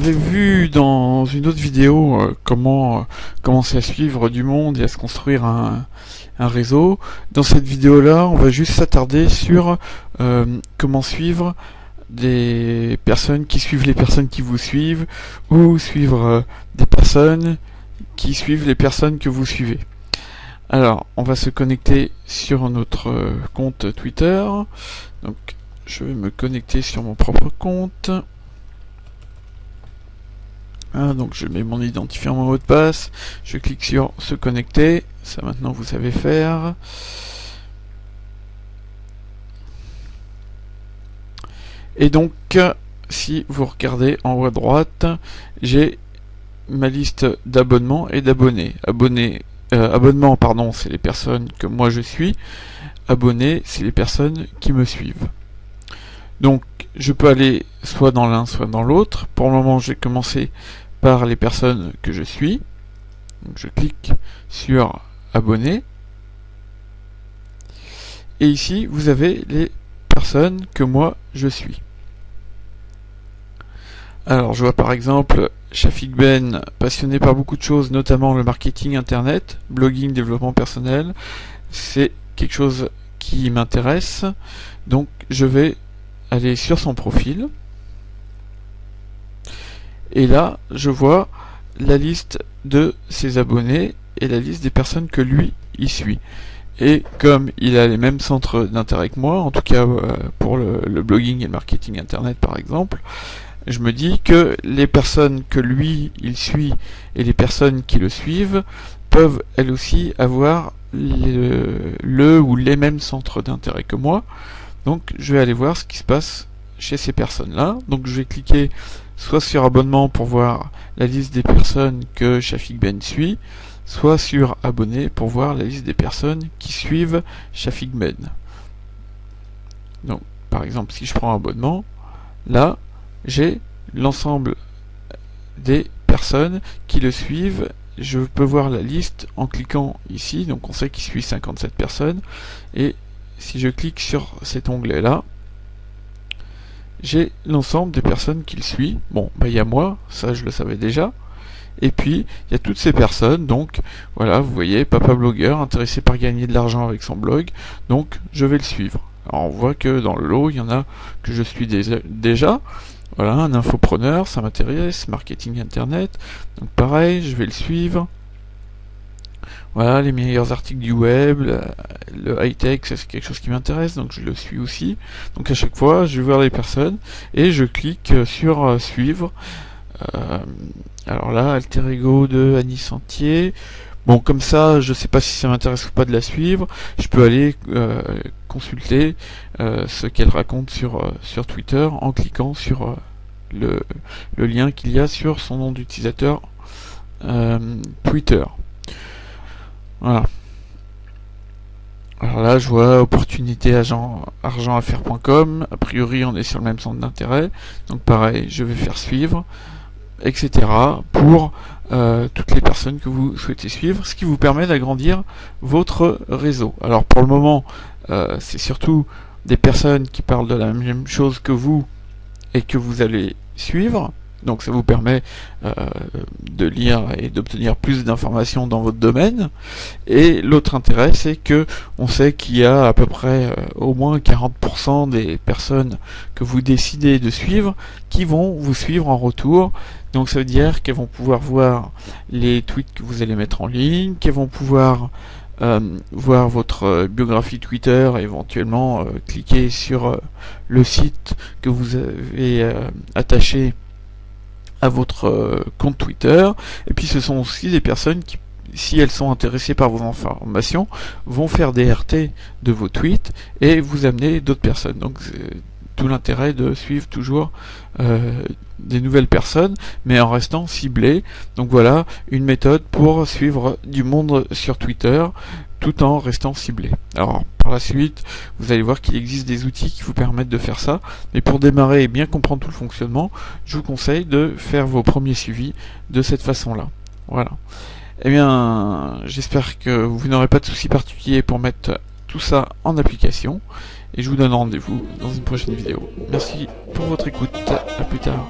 avait vu dans une autre vidéo comment commencer à suivre du monde et à se construire un réseau. Dans cette vidéo-là, on va juste s'attarder sur comment suivre des personnes qui suivent les personnes qui vous suivent, ou suivre des personnes qui suivent les personnes que vous suivez. Alors, on va se connecter sur notre compte Twitter. Donc, je vais me connecter sur mon propre compte. Donc je mets mon identifiant, mon mot de passe, je clique sur se connecter, ça maintenant vous savez faire. Et donc si vous regardez en haut à droite, j'ai ma liste d'abonnements et d'abonnés. Abonnements, pardon, c'est les personnes que moi je suis. Abonnés, c'est les personnes qui me suivent. Donc je peux aller soit dans l'un, soit dans l'autre. Pour le moment, j'ai commencé par les personnes que je suis. Donc je clique sur abonner. Et ici, vous avez les personnes que moi je suis. Alors je vois par exemple Shafik Ben, passionné par beaucoup de choses, notamment le marketing internet, blogging, développement personnel. C'est quelque chose qui m'intéresse. Donc je vais aller sur son profil. Et là, je vois la liste de ses abonnés et la liste des personnes que lui y suit. Et comme il a les mêmes centres d'intérêt que moi, en tout cas pour le blogging et le marketing internet par exemple, je me dis que les personnes que lui il suit et les personnes qui le suivent peuvent elles aussi avoir le ou les mêmes centres d'intérêt que moi. Donc je vais aller voir ce qui se passe chez ces personnes-là. Donc je vais cliquer soit sur abonnement pour voir la liste des personnes que Shafik Ben suit, soit sur abonné pour voir la liste des personnes qui suivent Shafik Ben. Donc par exemple si je prends abonnement, là j'ai l'ensemble des personnes qui le suivent. Je peux voir la liste en cliquant ici, donc on sait qu'il suit 57 personnes, et si je clique sur cet onglet là, j'ai l'ensemble des personnes qu'il suit. Bon, il y a moi, ça je le savais déjà. Et puis, il y a toutes ces personnes, donc voilà, vous voyez, papa blogueur, intéressé par gagner de l'argent avec son blog, donc je vais le suivre. Alors on voit que dans le lot, il y en a que je suis déjà. Voilà, un infopreneur, ça m'intéresse, marketing internet, donc pareil, je vais le suivre. Voilà, les meilleurs articles du web, le high-tech, c'est quelque chose qui m'intéresse, donc je le suis aussi. Donc à chaque fois, je vais voir les personnes et je clique sur suivre. Alors là, Alter Ego de Annie Sentier. Bon, comme ça, je sais pas si ça m'intéresse ou pas de la suivre. Je peux aller consulter ce qu'elle raconte sur Twitter en cliquant sur le lien qu'il y a sur son nom d'utilisateur Twitter. Voilà. Alors là, je vois opportunité argentaffaires.com. A priori, on est sur le même centre d'intérêt. Donc pareil, je vais faire suivre, etc. pour toutes les personnes que vous souhaitez suivre, ce qui vous permet d'agrandir votre réseau. Alors pour le moment, c'est surtout des personnes qui parlent de la même chose que vous et que vous allez suivre. Donc ça vous permet de lire et d'obtenir plus d'informations dans votre domaine. Et l'autre intérêt, c'est que on sait qu'il y a à peu près au moins 40% des personnes que vous décidez de suivre qui vont vous suivre en retour. Donc ça veut dire qu'elles vont pouvoir voir les tweets que vous allez mettre en ligne, qu'elles vont pouvoir voir votre biographie Twitter, et éventuellement cliquer sur le site que vous avez attaché à votre compte Twitter. Et puis ce sont aussi des personnes qui, si elles sont intéressées par vos informations, vont faire des RT de vos tweets et vous amener d'autres personnes. Donc c'est tout l'intérêt de suivre toujours des nouvelles personnes, mais en restant ciblé. Donc voilà une méthode pour suivre du monde sur Twitter tout en restant ciblé. Alors par la suite, vous allez voir qu'il existe des outils qui vous permettent de faire ça, mais pour démarrer et bien comprendre tout le fonctionnement, je vous conseille de faire vos premiers suivis de cette façon-là. Voilà. Eh bien, j'espère que vous n'aurez pas de soucis particuliers pour mettre tout ça en application, et je vous donne rendez-vous dans une prochaine vidéo. Merci pour votre écoute, à plus tard.